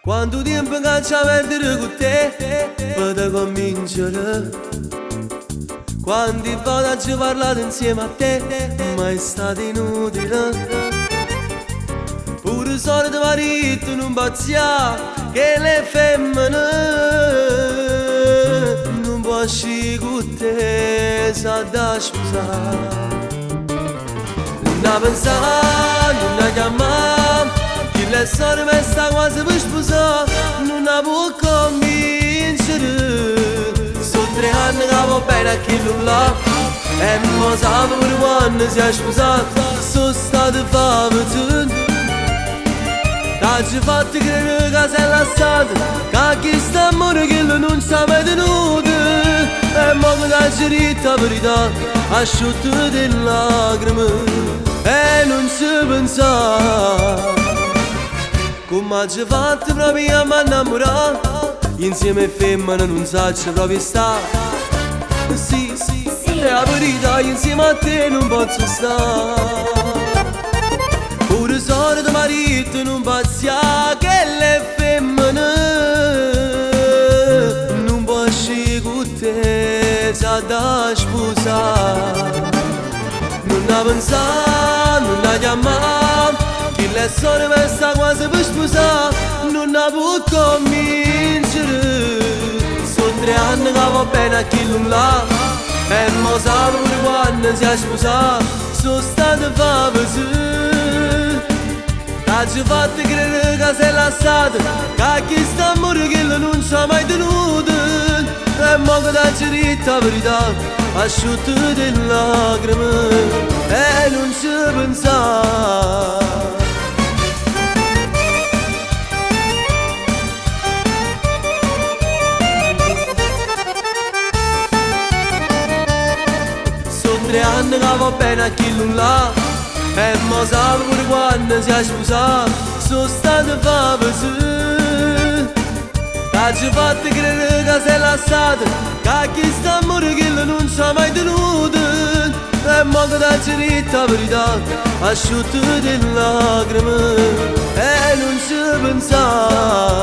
Quanto tempo che ci ha perdere con te per convincere. Quante volte ci ho parlato insieme a te, ma è stato inutile. Pure il solito marito non pazzia che le femmine non può uscire con te, sa da sposare. Non pensare, non chiamare, che le sorelle sta quasi per sposare, non può convincere. Sono 3 anni che va bene a chi non l'ha, e non sa per quando si è sposato, sono stato favorato. T'hai fatto credere che sei lasciato, che questo amore che non sta mai tenuto. E mo che t'hai detto la verità, asciutto delle lacrime e non ci pensare. Come hai fatto proprio a mi innamorare, insieme a femmine non sacci proprio stare. Sì, è la verità, insieme a te non posso stare. Pure solito marito non pazzia che le femmine non può uscire con te, sa da sposare. Non la pensare, non la chiamare, che le sorelle sta quasi per sposare, non la può convincere. Sono 3 anni che va bene a chi non l'ha, e mo sa pure quando si è sposato, sono stato favorato. T'hai fatto credere che sei lasciato, che questo amore che non ci ha mai tenuto. E mo che t'hai detto la verità, asciutto delle lacrime e non ci pensare. Sono 3 anni che va bene a chi non l'ha, e mo sa pure quando si è sposato, sono stato favorato. T'hai fatto credere che sei lasciato, che questo amore che non ci ha mai tenuto. E mo che t'hai detto la verità, asciutto delle lacrime e non ci pensare.